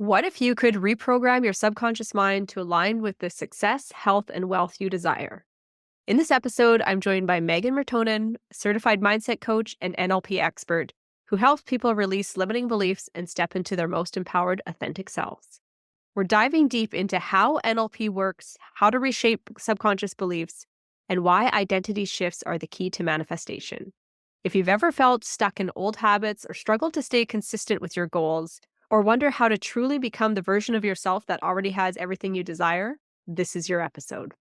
What if you could reprogram your subconscious mind to align with the success, health, and wealth you desire? In this episode, I'm joined by Meagan Murtonen, certified mindset coach and NLP expert, who helps people release limiting beliefs and step into their most empowered, authentic selves. We're diving deep into how NLP works, how to reshape subconscious beliefs, and why identity shifts are the key to manifestation. If you've ever felt stuck in old habits or struggled to stay consistent with your goals, or wonder how to truly become the version of yourself that already has everything you desire, this is your episode.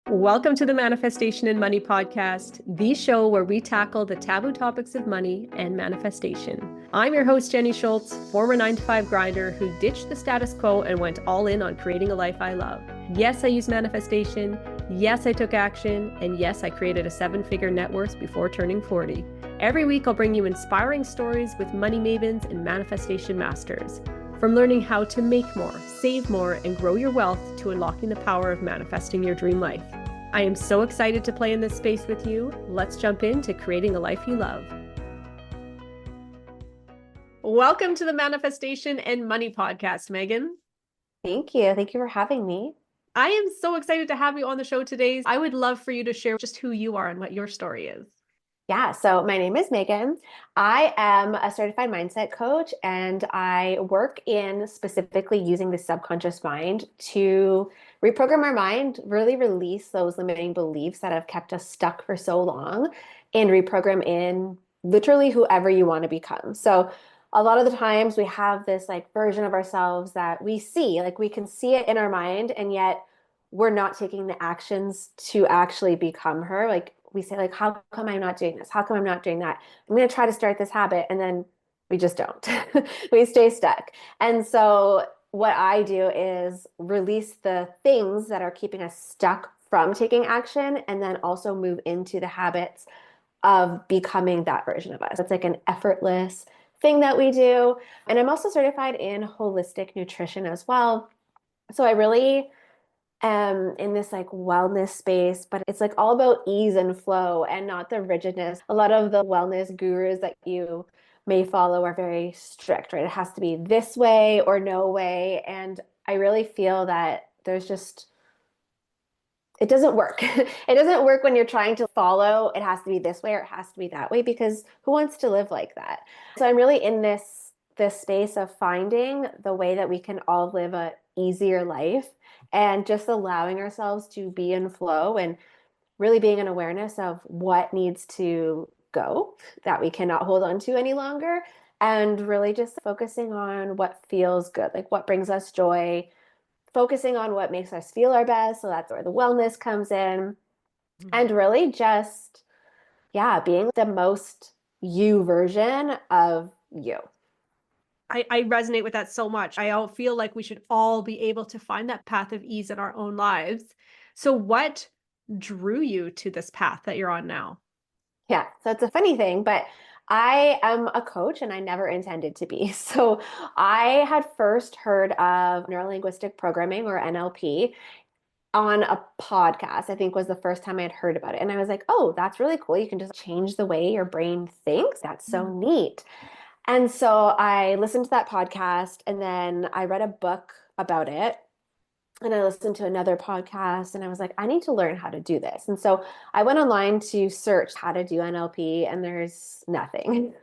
Welcome to the Manifestation and Money Podcast, the show where we tackle the taboo topics of money and manifestation. I'm your host, Jenny Schultz, former 9-to-5 grinder who ditched the status quo and went all in on creating a life I love. Yes, I use manifestation. Yes, I took action. And yes, I created a 7-figure net worth before turning 40. Every week, I'll bring you inspiring stories with money mavens and manifestation masters. From learning how to make more, save more, and grow your wealth to unlocking the power of manifesting your dream life. I am so excited to play in this space with you. Let's jump into creating a life you love. Welcome to the Manifestation and Money Podcast, Meagan. Thank you. Thank you for having me. I am so excited to have you on the show today. I would love for you to share just who you are and what your story is. Yeah, so my name is Meagan. I am a certified mindset coach, and I work in specifically using the subconscious mind to reprogram our mind, really release those limiting beliefs that have kept us stuck for so long, and reprogram in literally whoever you want to become. So a lot of the times we have this version of ourselves that we see, we can see it in our mind, and yet we're not taking the actions to actually become her. We say, how come I'm not doing this? How come I'm not doing that? I'm going to try to start this habit. And then we just don't. We stay stuck. And so what I do is release the things that are keeping us stuck from taking action, and then also move into the habits of becoming that version of us. It's like an effortless thing that we do. And I'm also certified in holistic nutrition as well. So I really in this wellness space, but it's all about ease and flow and not the rigidness. A lot of the wellness gurus that you may follow are very strict, right? It has to be this way or no way. And I really feel that it doesn't work. It doesn't work when you're trying to follow, it has to be this way or it has to be that way, because who wants to live like that? So I'm really in this space of finding the way that we can all live a easier life, and just allowing ourselves to be in flow, and really being an awareness of what needs to go that we cannot hold on to any longer, and really just focusing on what feels good, what brings us joy, focusing on what makes us feel our best. So that's where the wellness comes in. And really just, being the most you version of you. I resonate with that so much. I feel like we should all be able to find that path of ease in our own lives. So what drew you to this path that you're on now? Yeah, so it's a funny thing, but I am a coach and I never intended to be. So I had first heard of Neurolinguistic Programming, or NLP, on a podcast. I think was the first time I had heard about it. And I was like, oh, that's really cool. You can just change the way your brain thinks. That's so neat. And so I listened to that podcast, and then I read a book about it, and I listened to another podcast, and I was like, I need to learn how to do this. And so I went online to search how to do NLP, and there's nothing.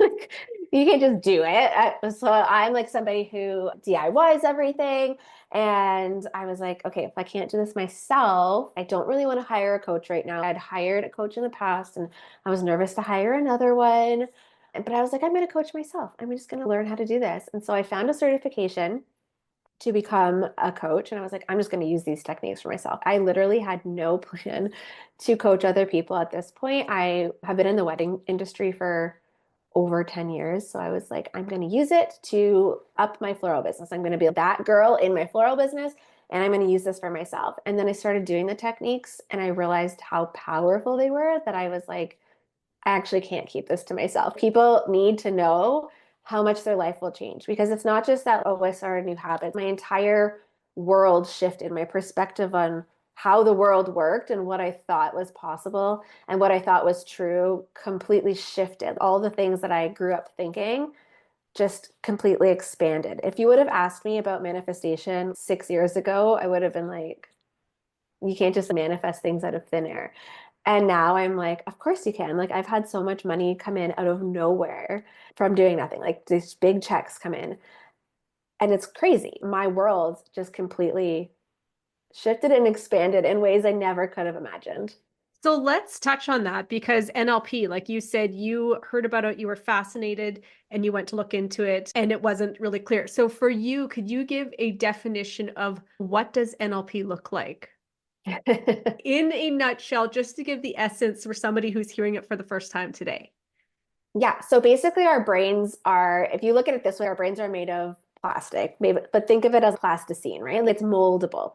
You can't just do it. So I'm somebody who DIYs everything. And I was like, okay, if I can't do this myself, I don't really want to hire a coach right now. I'd hired a coach in the past, and I was nervous to hire another one. But I was like, I'm going to coach myself. I'm just going to learn how to do this. And so I found a certification to become a coach. And I was like, I'm just going to use these techniques for myself. I literally had no plan to coach other people at this point. I have been in the wedding industry for over 10 years. So I was like, I'm going to use it to up my floral business. I'm going to be that girl in my floral business, and I'm going to use this for myself. And then I started doing the techniques, and I realized how powerful they were, that I was like, I actually can't keep this to myself. People need to know how much their life will change, because it's not just that, oh, I started a new habit. My entire world shifted. My perspective on how the world worked and what I thought was possible and what I thought was true completely shifted. All the things that I grew up thinking just completely expanded. If you would have asked me about manifestation 6 years ago, I would have been like, you can't just manifest things out of thin air. And now I'm like, of course you can. Like I've had so much money come in out of nowhere from doing nothing. Like these big checks come in. And it's crazy. My world just completely shifted and expanded in ways I never could have imagined. So let's touch on that because NLP, like you said, you heard about it, you were fascinated, and you went to look into it, and it wasn't really clear. So for you, could you give a definition of what does NLP look like? In a nutshell, just to give the essence for somebody who's hearing it for the first time today. Yeah, so basically our brains are, if you look at it this way, our brains are made of plastic, maybe, but think of it as plasticine, right? It's moldable.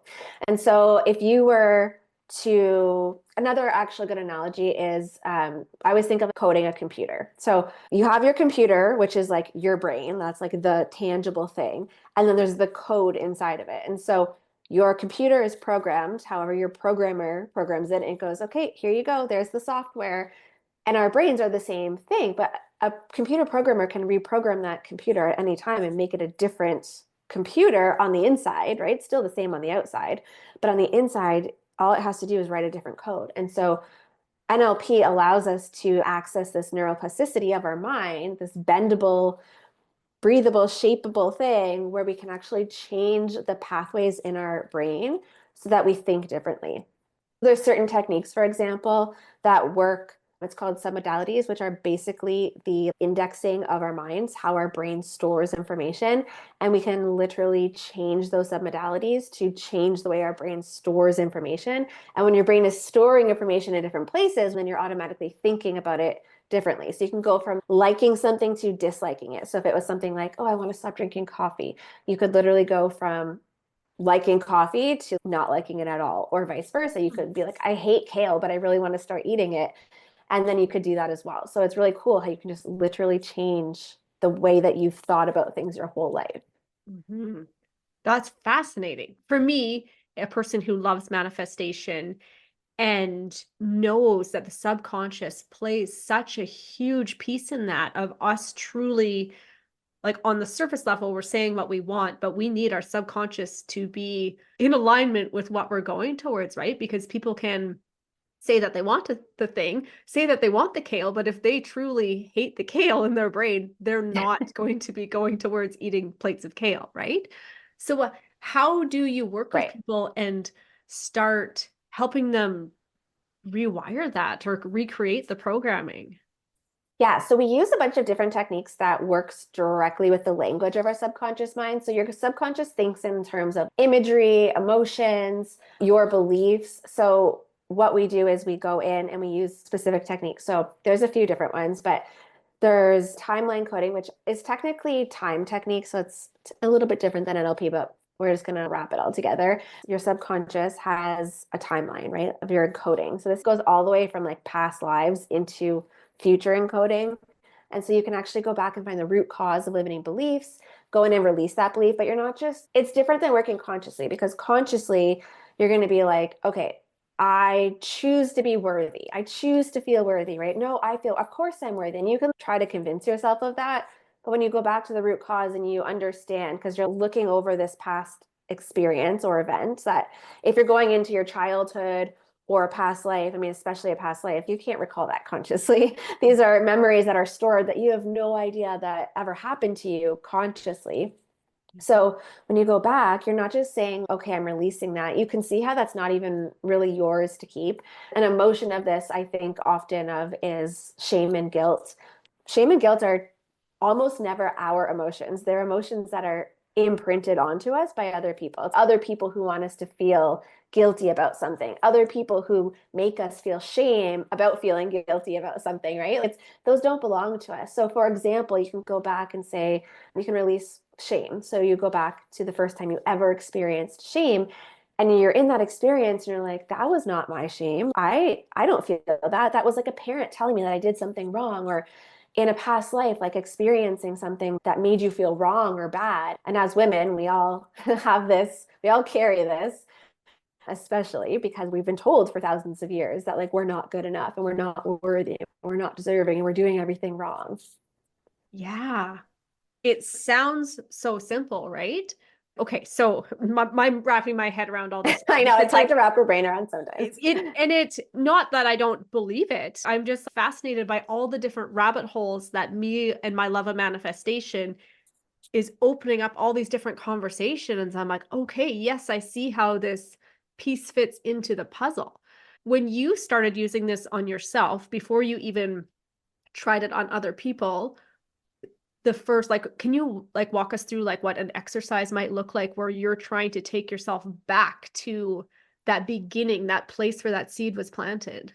And so if you were to, another actually good analogy is, I always think of coding a computer. So you have your computer, which is like your brain, that's like the tangible thing. And then there's the code inside of it. And so your computer is programmed, however, your programmer programs it and goes, okay, here you go, there's the software. And our brains are the same thing, but a computer programmer can reprogram that computer at any time and make it a different computer on the inside, right? Still the same on the outside, but on the inside, all it has to do is write a different code. And so NLP allows us to access this neuroplasticity of our mind, this bendable, breathable, shapeable thing where we can actually change the pathways in our brain so that we think differently. There's certain techniques, for example, that work. It's called submodalities, which are basically the indexing of our minds, how our brain stores information. And we can literally change those submodalities to change the way our brain stores information. And when your brain is storing information in different places, then you're automatically thinking about it differently. So you can go from liking something to disliking it. So if it was something like, oh, I want to stop drinking coffee, you could literally go from liking coffee to not liking it at all, or vice versa. You could be like, I hate kale, but I really want to start eating it. And then you could do that as well. So it's really cool how you can just literally change the way that you've thought about things your whole life. Mm-hmm. That's fascinating. For me, a person who loves manifestation and knows that the subconscious plays such a huge piece in that of us truly, like on the surface level, we're saying what we want, but we need our subconscious to be in alignment with what we're going towards, right? Because people can say that they want the thing, say that they want the kale, but if they truly hate the kale in their brain, they're not going to be going towards eating plates of kale, right? So, how do you work with Right. people and start helping them rewire that or recreate the programming? Yeah, so we use a bunch of different techniques that works directly with the language of our subconscious mind. So your subconscious thinks in terms of imagery, emotions, your beliefs. So what we do is we go in and we use specific techniques. So there's a few different ones, but there's timeline coding, which is technically time technique. So it's a little bit different than NLP, but we're just going to wrap it all together. Your subconscious has a timeline, right, of your encoding. So this goes all the way from like past lives into future encoding. And so you can actually go back and find the root cause of limiting beliefs, go in and release that belief, but you're not just, it's different than working consciously because consciously you're going to be like, okay, I choose to be worthy. I choose to feel worthy, right? No, I feel, of course I'm worthy. And you can try to convince yourself of that. But when you go back to the root cause and you understand, because you're looking over this past experience or event, that if you're going into your childhood or a past life, I mean, especially a past life, you can't recall that consciously. These are memories that are stored that you have no idea that ever happened to you consciously. So when you go back, you're not just saying, okay, I'm releasing that. You can see how that's not even really yours to keep. An emotion of this, I think often of is shame and guilt. Shame and guilt are almost never our emotions. They're emotions that are imprinted onto us by other people. It's other people who want us to feel guilty about something, other people who make us feel shame about feeling guilty about something, right? It's those don't belong to us. So for example, you can go back and say, you can release shame. So you go back to the first time you ever experienced shame and you're in that experience and you're like, that was not my shame. I don't feel that. That was like a parent telling me that I did something wrong, or in a past life, like experiencing something that made you feel wrong or bad. And as women, we all have this, we all carry this, especially because we've been told for thousands of years that like we're not good enough and we're not worthy, we're not deserving, and we're doing everything wrong. Yeah. It sounds so simple, right? Okay, so I'm wrapping my head around all this. I know it's hard to wrap your brain around sometimes. And it's not that I don't believe it. I'm just fascinated by all the different rabbit holes that me and my love of manifestation is opening up all these different conversations. I'm like, okay, yes, I see how this piece fits into the puzzle. When you started using this on yourself, before you even tried it on other people, the first, like, can you like walk us through like what an exercise might look like where you're trying to take yourself back to that beginning, that place where that seed was planted?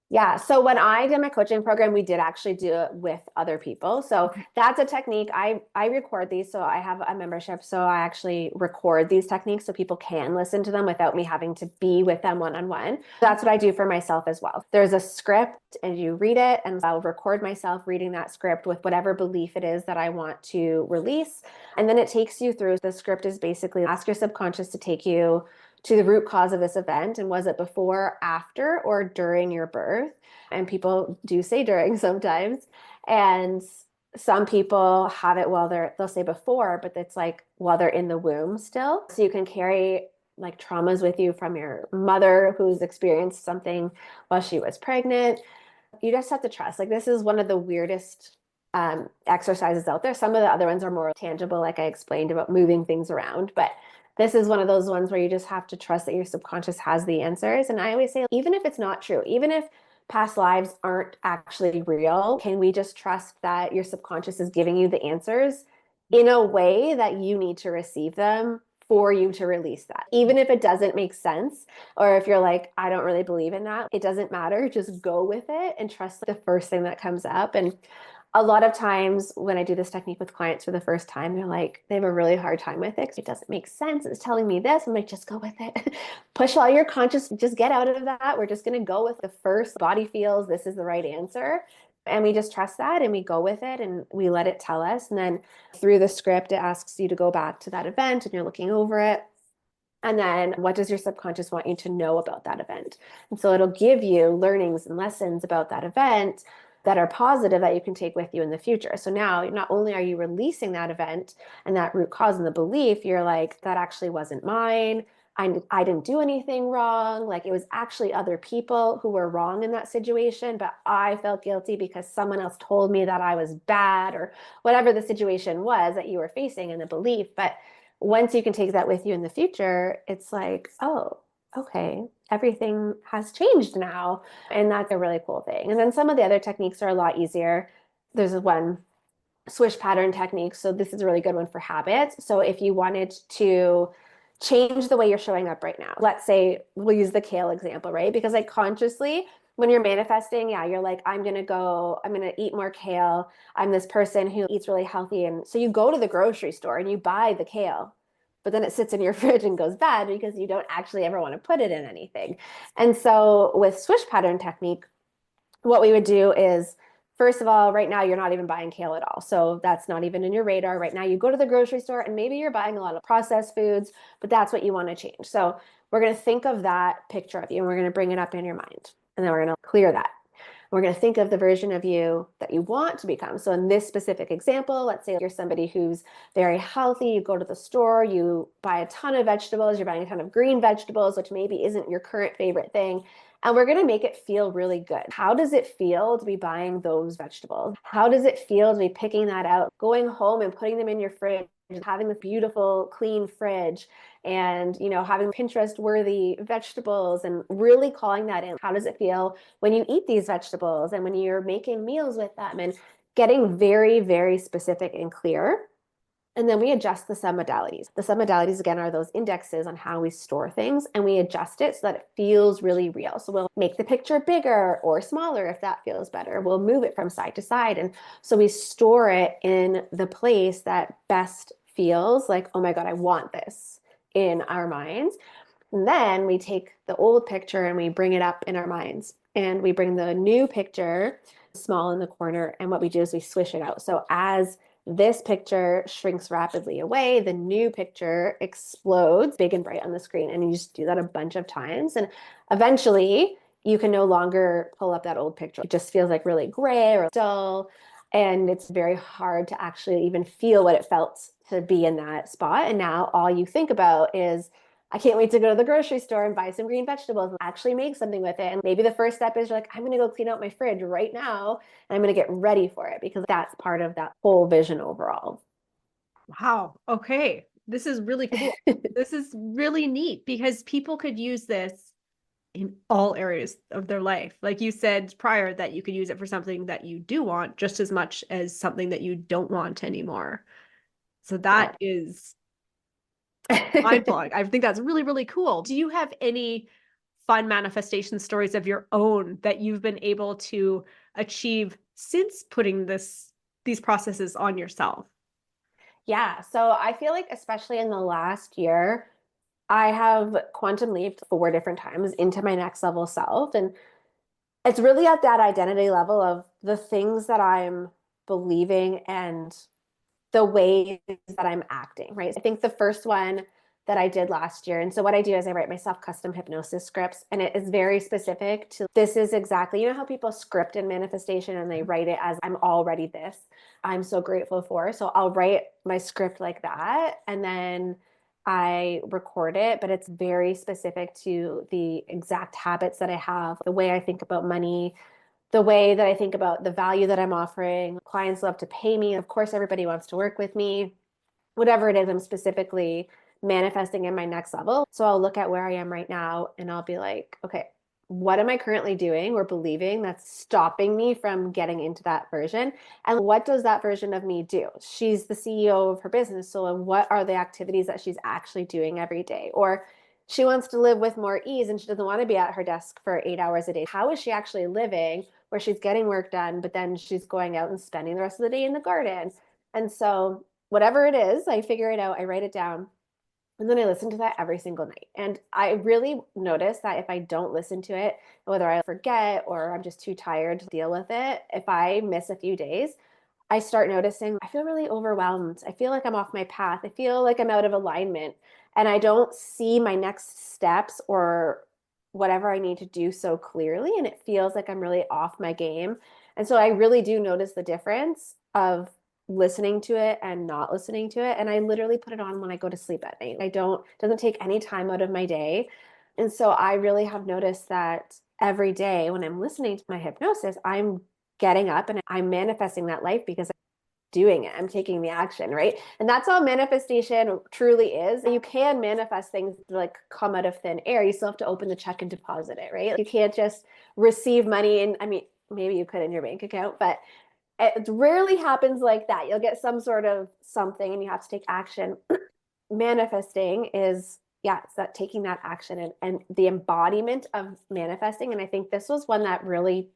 Yeah. So when I did my coaching program, we did actually do it with other people. So that's a technique. I record these. So I have a membership. So I actually record these techniques so people can listen to them without me having to be with them one-on-one. That's what I do for myself as well. There's a script and you read it, and I'll record myself reading that script with whatever belief it is that I want to release. And then it takes you through. The script is basically ask your subconscious to take you to the root cause of this event. And was it before, after, or during your birth? And people do say during sometimes. And some people have it while they'll say before, but it's like while they're in the womb still. So you can carry like traumas with you from your mother who's experienced something while she was pregnant. You just have to trust. Like, this is one of the weirdest exercises out there. Some of the other ones are more tangible, like I explained about moving things around, but this is one of those ones where you just have to trust that your subconscious has the answers. And I always say, even if it's not true, even if past lives aren't actually real, can we just trust that your subconscious is giving you the answers in a way that you need to receive them for you to release that? Even if it doesn't make sense, or if you're like, I don't really believe in that, it doesn't matter. Just go with it and trust the first thing that comes up. And a lot of times when I do this technique with clients for the first time, they're like, they have a really hard time with it because it doesn't make sense. It's telling me this. I'm like, just go with it. Push all your conscious, just get out of that. We're just going to go with the first body feels this is the right answer. And we just trust that and we go with it and we let it tell us. And then through the script, it asks you to go back to that event and you're looking over it. And then what does your subconscious want you to know about that event? And so it'll give you learnings and lessons about that event that are positive that you can take with you in the future. So now not only are you releasing that event and that root cause and the belief, you're like, that actually wasn't mine. I didn't do anything wrong. Like, it was actually other people who were wrong in that situation, but I felt guilty because someone else told me that I was bad, or whatever the situation was that you were facing in the belief. But once you can take that with you in the future, it's like, oh, okay, everything has changed now. And that's a really cool thing. And then some of the other techniques are a lot easier. There's one swish pattern technique. So this is a really good one for habits. So if you wanted to change the way you're showing up right now, let's say we'll use the kale example, right? Because like consciously, when you're manifesting, yeah, you're like, I'm going to eat more kale. I'm this person who eats really healthy. And so you go to the grocery store and you buy the kale, but then it sits in your fridge and goes bad because you don't actually ever want to put it in anything. And so with swish pattern technique, what we would do is, first of all, right now, you're not even buying kale at all. So that's not even in your radar. Right now, you go to the grocery store and maybe you're buying a lot of processed foods, but that's what you want to change. So we're going to think of that picture of you and we're going to bring it up in your mind. And then we're going to clear that. We're going to think of the version of you that you want to become. So in this specific example, let's say you're somebody who's very healthy. You go to the store, you buy a ton of vegetables, you're buying a ton of green vegetables, which maybe isn't your current favorite thing. And we're going to make it feel really good. How does it feel to be buying those vegetables? How does it feel to be picking that out, going home and putting them in your fridge, having this beautiful, clean fridge, and having Pinterest worthy vegetables, and really calling that in? How does it feel when you eat these vegetables and when you're making meals with them, and getting very, very specific and clear? And then we adjust the submodalities. The submodalities, again, are those indexes on how we store things, and we adjust it so that it feels really real. So we'll make the picture bigger or smaller if that feels better. We'll move it from side to side. And so we store it in the place that best feels like, oh my God, I want this, in our minds. And then we take the old picture and we bring it up in our minds. And we bring the new picture small in the corner. And what we do is we swish it out. So as this picture shrinks rapidly away, the new picture explodes big and bright on the screen. And you just do that a bunch of times. And eventually you can no longer pull up that old picture. It just feels like really gray or dull. And it's very hard to actually even feel what it felt to be in that spot. And now all you think about is, I can't wait to go to the grocery store and buy some green vegetables and actually make something with it. And maybe the first step is you're like, I'm going to go clean out my fridge right now and I'm going to get ready for it, because that's part of that whole vision overall. Wow. Okay. This is really cool. This is really neat because people could use this in all areas of their life. Like you said prior, that you could use it for something that you do want just as much as something that you don't want anymore. So Yeah. that is mind blowing. I think that's really, really cool. Do you have any fun manifestation stories of your own that you've been able to achieve since putting these processes on yourself? Yeah. So I feel like, especially in the last year, I have quantum leaped 4 different times into my next level self. And it's really at that identity level of the things that I'm believing and the ways that I'm acting, right? I think the first one that I did last year, and so what I do is I write myself custom hypnosis scripts, and it is very specific to, this is exactly, you know how people script in manifestation and they write it as, I'm already this, I'm so grateful for. So I'll write my script like that, and then I record it, but it's very specific to the exact habits that I have, the way I think about money, the way that I think about the value that I'm offering. Clients love to pay me. Of course, everybody wants to work with me. Whatever it is, I'm specifically manifesting in my next level. So I'll look at where I am right now and I'll be like, okay, what am I currently doing or believing that's stopping me from getting into that version? And what does that version of me do? She's the CEO of her business. So what are the activities that she's actually doing every day? Or she wants to live with more ease and she doesn't want to be at her desk for 8 hours a day. How is she actually living where she's getting work done, but then she's going out and spending the rest of the day in the garden? And so whatever it is, I figure it out, I write it down, and then I listen to that every single night. And I really notice that if I don't listen to it, whether I forget or I'm just too tired to deal with it, if I miss a few days, I start noticing I feel really overwhelmed. I feel like I'm off my path. I feel like I'm out of alignment and I don't see my next steps or whatever I need to do so clearly. And it feels like I'm really off my game. And so I really do notice the difference of listening to it and not listening to it. And I literally put it on when I go to sleep at night. It doesn't take any time out of my day. And so I really have noticed that every day when I'm listening to my hypnosis, I'm getting up and I'm manifesting that life because I'm doing it. I'm taking the action, right? And that's all manifestation truly is. You can manifest things like come out of thin air. You still have to open the check and deposit it, right? You can't just receive money. And I mean, maybe you could in your bank account, but it rarely happens like that. You'll get some sort of something and you have to take action. Manifesting is, yeah, it's that taking that action and the embodiment of manifesting. And I think this was one that really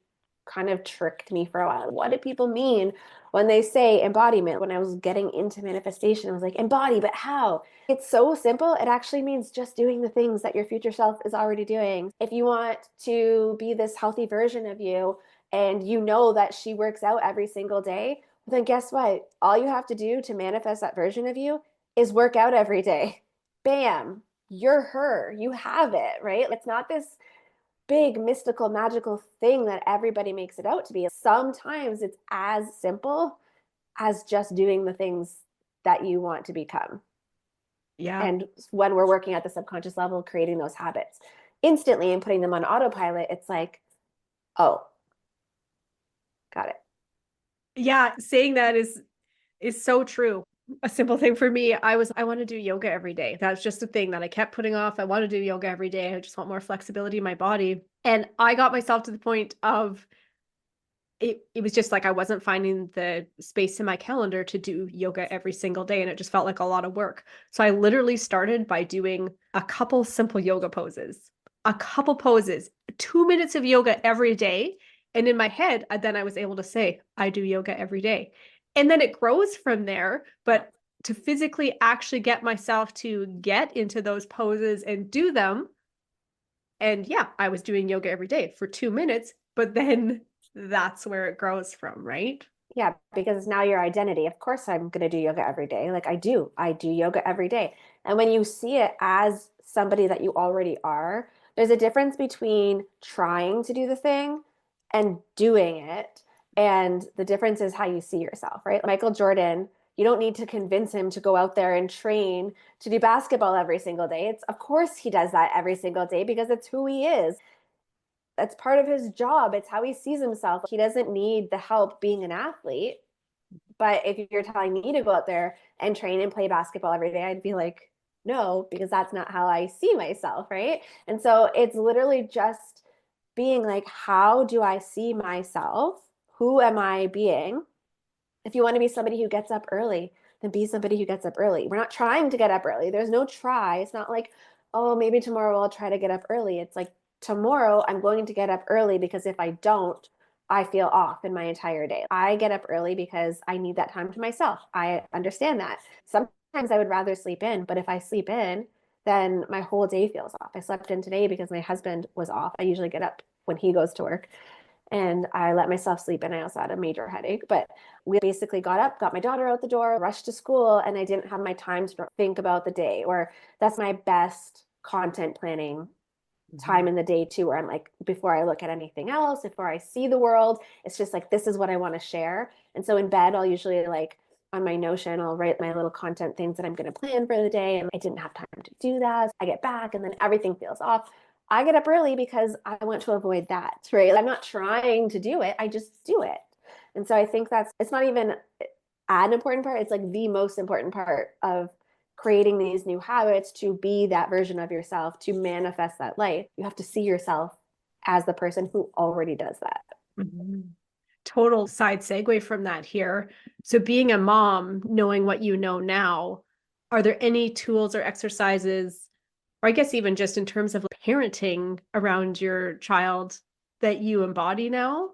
kind of tricked me for a while. What do people mean when they say embodiment? When I was getting into manifestation, I was like, embody, but how? It's so simple. It actually means just doing the things that your future self is already doing. If you want to be this healthy version of you and you know that she works out every single day, then guess what? All you have to do to manifest that version of you is work out every day. Bam, you're her. You have it, right? It's not this big mystical magical thing that everybody makes it out to be. Sometimes it's as simple as just doing the things that you want to become. Yeah. And when we're working at the subconscious level, creating those habits instantly and putting them on autopilot, it's like, oh, got it. Yeah, saying that is so true. A simple thing for me, I want to do yoga every day. That's just a thing that I kept putting off. I want to do yoga every day. I just want more flexibility in my body. And I got myself to the point of it was just like I wasn't finding the space in my calendar to do yoga every single day and it just felt like a lot of work. So I literally started by doing a couple simple yoga poses. A couple poses, 2 minutes of yoga every day. And in my head, then I was able to say, I do yoga every day. And then it grows from there. But to physically actually get myself to get into those poses and do them. And yeah, I was doing yoga every day for 2 minutes, but then that's where it grows from, right? Yeah, because it's now your identity. Of course, I'm going to do yoga every day. Like I do yoga every day. And when you see it as somebody that you already are, there's a difference between trying to do the thing and doing it. And the difference is how you see yourself, right? Michael Jordan, you don't need to convince him to go out there and train to do basketball every single day. It's, of course, he does that every single day because it's who he is. That's part of his job. It's how he sees himself. He doesn't need the help being an athlete. But if you're telling me to go out there and train and play basketball every day, I'd be like, no, because that's not how I see myself, right? And so it's literally just being like, how do I see myself? Who am I being? If you want to be somebody who gets up early, then be somebody who gets up early. We're not trying to get up early. There's no try. It's not like, oh, maybe tomorrow I'll try to get up early. It's like, tomorrow I'm going to get up early because if I don't, I feel off in my entire day. I get up early because I need that time to myself. I understand that. Sometimes I would rather sleep in, but if I sleep in, then my whole day feels off. I slept in today because my husband was off. I usually get up when he goes to work and I let myself sleep and I also had a major headache. But we basically got up, got my daughter out the door, rushed to school, and I didn't have my time to think about the day. Or that's my best content planning time in the day too, where I'm like, before I look at anything else, before I see the world, it's just like, this is what I want to share. And so in bed, I'll usually like on my Notion, I'll write my little content things that I'm going to plan for the day. And I didn't have time to do that. I get back and then everything feels off. I get up early because I want to avoid that, right? I'm not trying to do it. I just do it. And so I think it's not even an important part. It's like the most important part of creating these new habits to be that version of yourself, to manifest that life. You have to see yourself as the person who already does that. Mm-hmm. Total side segue from that here. So being a mom, knowing what you know now, are there any tools or exercises, or I guess even just in terms of parenting around your child that you embody now?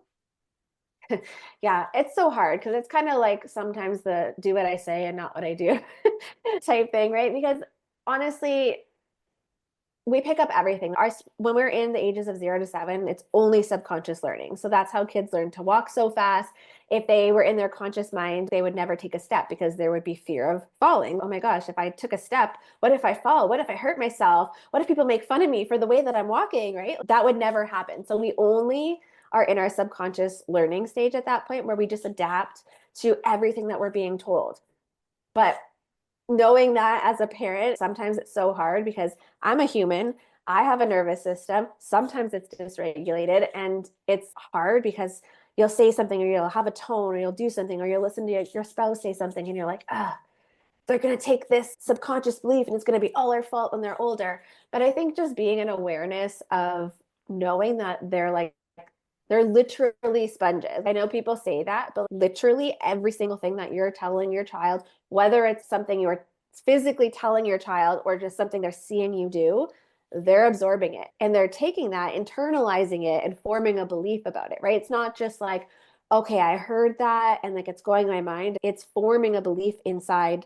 Yeah, it's so hard because it's kind of like sometimes the do what I say and not what I do type thing, right? Because honestly, we pick up everything. When we're in the ages of 0 to 7, it's only subconscious learning. So that's how kids learn to walk so fast. If they were in their conscious mind, they would never take a step because there would be fear of falling. Oh my gosh, if I took a step, what if I fall? What if I hurt myself? What if people make fun of me for the way that I'm walking, right? That would never happen. So we only are in our subconscious learning stage at that point where we just adapt to everything that we're being told. But knowing that as a parent, sometimes it's so hard because I'm a human. I have a nervous system. Sometimes it's dysregulated and it's hard because you'll say something or you'll have a tone or you'll do something or you'll listen to your spouse say something and you're like, ah, they're going to take this subconscious belief and it's going to be all our fault when they're older. But I think just being an awareness of knowing that they're literally sponges. I know people say that, but literally every single thing that you're telling your child, whether it's something you're physically telling your child or just something they're seeing you do, they're absorbing it and they're taking that, internalizing it, and forming a belief about it, right? It's not just like, okay, I heard that and like it's going in my mind. It's forming a belief inside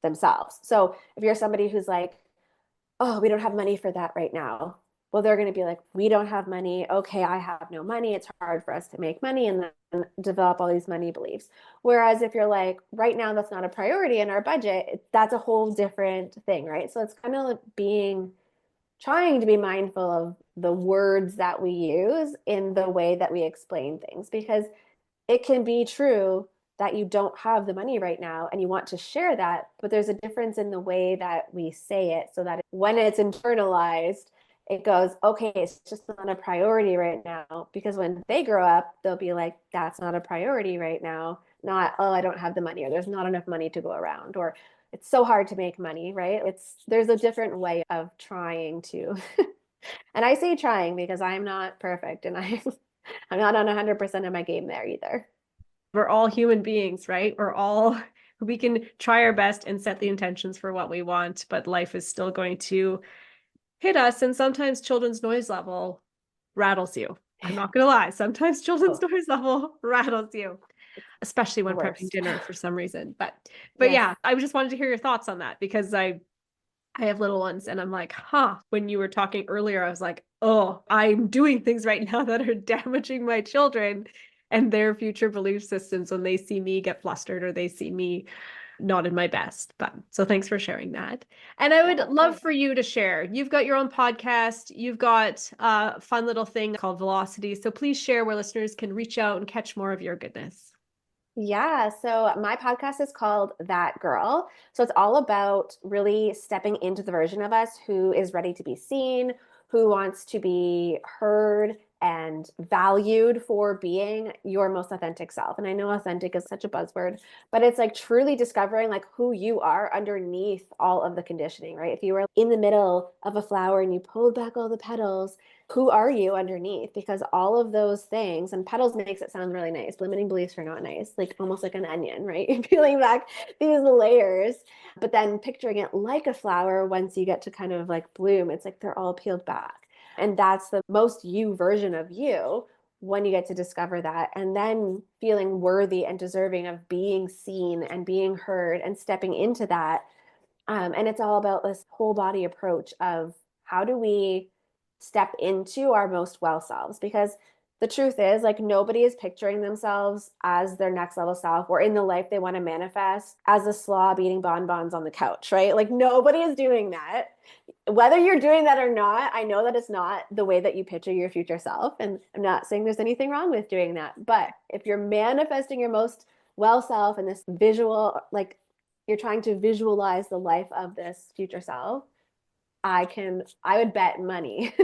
themselves. So if you're somebody who's like, oh, we don't have money for that right now. Well, they're going to be like, we don't have money. Okay, I have no money. It's hard for us to make money and then develop all these money beliefs. Whereas if you're like, right now, that's not a priority in our budget, that's a whole different thing, right? So it's kind of like trying to be mindful of the words that we use in the way that we explain things because it can be true that you don't have the money right now and you want to share that, but there's a difference in the way that we say it so that when it's internalized, it goes, okay, it's just not a priority right now. Because when they grow up, they'll be like, that's not a priority right now. Not, oh, I don't have the money, or there's not enough money to go around, or it's so hard to make money, right? There's a different way of trying to, and I say trying because I'm not perfect and I'm not on 100% of my game there either. We're all human beings, right? We can try our best and set the intentions for what we want, but life is still going to hit us. And sometimes children's noise level rattles you. I'm not going to lie. Sometimes children's Oh, noise level rattles you, especially the when prepping worst. dinner for some reason. But Yes. yeah, I just wanted to hear your thoughts on that because I have little ones and I'm like, when you were talking earlier, I was like, oh, I'm doing things right now that are damaging my children and their future belief systems when they see me get flustered or they see me not in my best. But so thanks for sharing that. And I would love for you to share. You've got your own podcast. You've got a fun little thing called Velocity. So please share where listeners can reach out and catch more of your goodness. Yeah, so my podcast is called That Girl. So it's all about really stepping into the version of us who is ready to be seen, who wants to be heard and valued for being your most authentic self. And I know authentic is such a buzzword, but it's like truly discovering like who you are underneath all of the conditioning, right? If you were in the middle of a flower and you pulled back all the petals, who are you underneath? Because all of those things, and petals makes it sound really nice. Limiting beliefs are not nice, like almost like an onion, right? You're peeling back these layers, but then picturing it like a flower once you get to kind of like bloom, it's like they're all peeled back. And that's the most you version of you when you get to discover that. And then feeling worthy and deserving of being seen and being heard and stepping into that. And it's all about this whole body approach of how do we step into our most well selves? Because the truth is, like, nobody is picturing themselves as their next level self or in the life they want to manifest as a slob eating bonbons on the couch, right? Like, nobody is doing that. Whether you're doing that or not, I know that it's not the way that you picture your future self. And I'm not saying there's anything wrong with doing that. But if you're manifesting your most well self and this visual, like, you're trying to visualize the life of this future self, I would bet money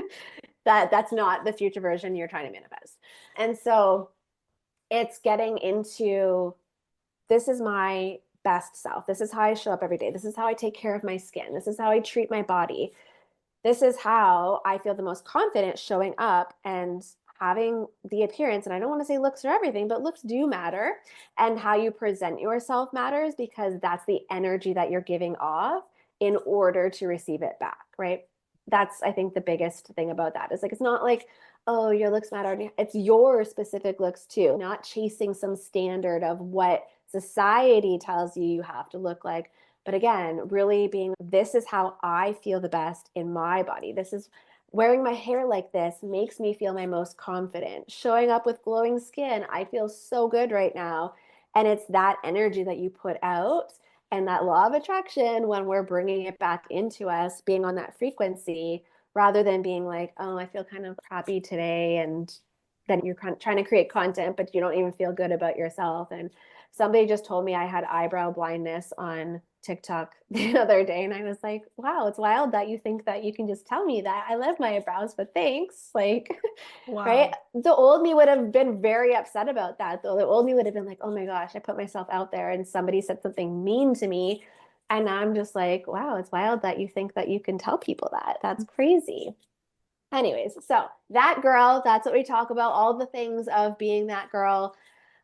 that that's not the future version you're trying to manifest. And so it's getting into, this is my best self. This is how I show up every day. This is how I take care of my skin. This is how I treat my body. This is how I feel the most confident showing up and having the appearance. And I don't want to say looks are everything, but looks do matter. And how you present yourself matters, because that's the energy that you're giving off in order to receive it back, right? That's, I think, the biggest thing about that is like, it's not like, oh, your looks matter. It's your specific looks too, not chasing some standard of what society tells you have to look like. But again, really being, this is how I feel the best in my body. This is wearing my hair like this makes me feel my most confident. Showing up with glowing skin, I feel so good right now. And it's that energy that you put out and that law of attraction when we're bringing it back into us, being on that frequency rather than being like, oh, I feel kind of crappy today. And then you're trying to create content, but you don't even feel good about yourself. And somebody just told me I had eyebrow blindness on TikTok the other day. And I was like, wow, it's wild that you think that you can just tell me that. I love my eyebrows, but thanks. Like, Wow. right? The old me would have been very upset about that, though. The old me would have been like, oh my gosh, I put myself out there and somebody said something mean to me. And now I'm just like, wow, it's wild that you think that you can tell people that. That's crazy. Anyways, so That Girl, that's what we talk about, all the things of being that girl.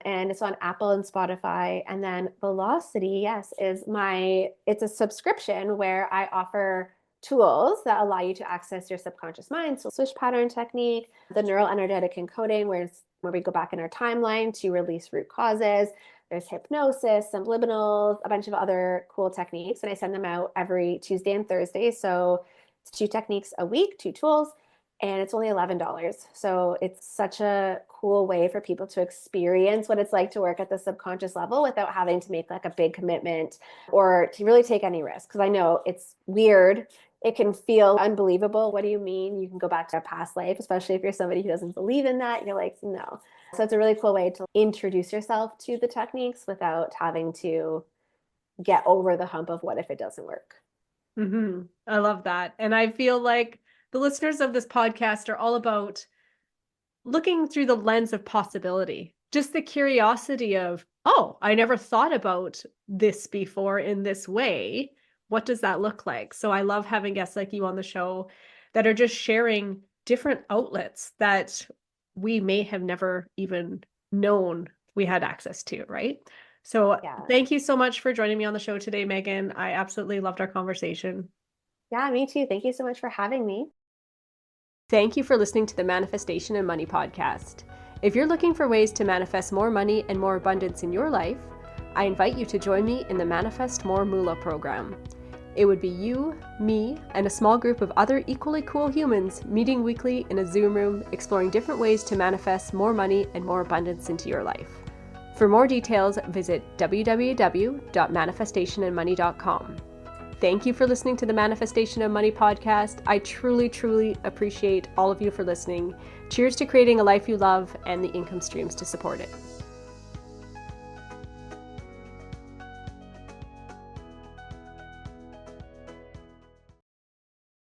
And it's on Apple and Spotify. And then Velocity, yes, it's a subscription where I offer tools that allow you to access your subconscious mind. So swish pattern technique, the neural energetic encoding, where we go back in our timeline to release root causes. There's hypnosis, subliminals, a bunch of other cool techniques. And I send them out every Tuesday and Thursday. So it's 2 techniques a week, 2 tools, and it's only $11. So it's such a cool way for people to experience what it's like to work at the subconscious level without having to make like a big commitment or to really take any risk. Because I know it's weird. It can feel unbelievable. What do you mean? You can go back to a past life, especially if you're somebody who doesn't believe in that. You're like, no. So it's a really cool way to introduce yourself to the techniques without having to get over the hump of what if it doesn't work. Mm-hmm. I love that. And I feel like the listeners of this podcast are all about looking through the lens of possibility, just the curiosity of, oh, I never thought about this before in this way. What does that look like? So I love having guests like you on the show that are just sharing different outlets that we may have never even known we had access to, right? So thank you so much for joining me on the show today, Meagan. I absolutely loved our conversation. Yeah, me too. Thank you so much for having me. Thank you for listening to the Manifestation and Money podcast. If you're looking for ways to manifest more money and more abundance in your life, I invite you to join me in the Manifest More Moolah program. It would be you, me, and a small group of other equally cool humans meeting weekly in a Zoom room, exploring different ways to manifest more money and more abundance into your life. For more details, visit www.manifestationandmoney.com. Thank you for listening to the Manifestation of Money podcast. I truly, truly appreciate all of you for listening. Cheers to creating a life you love and the income streams to support it.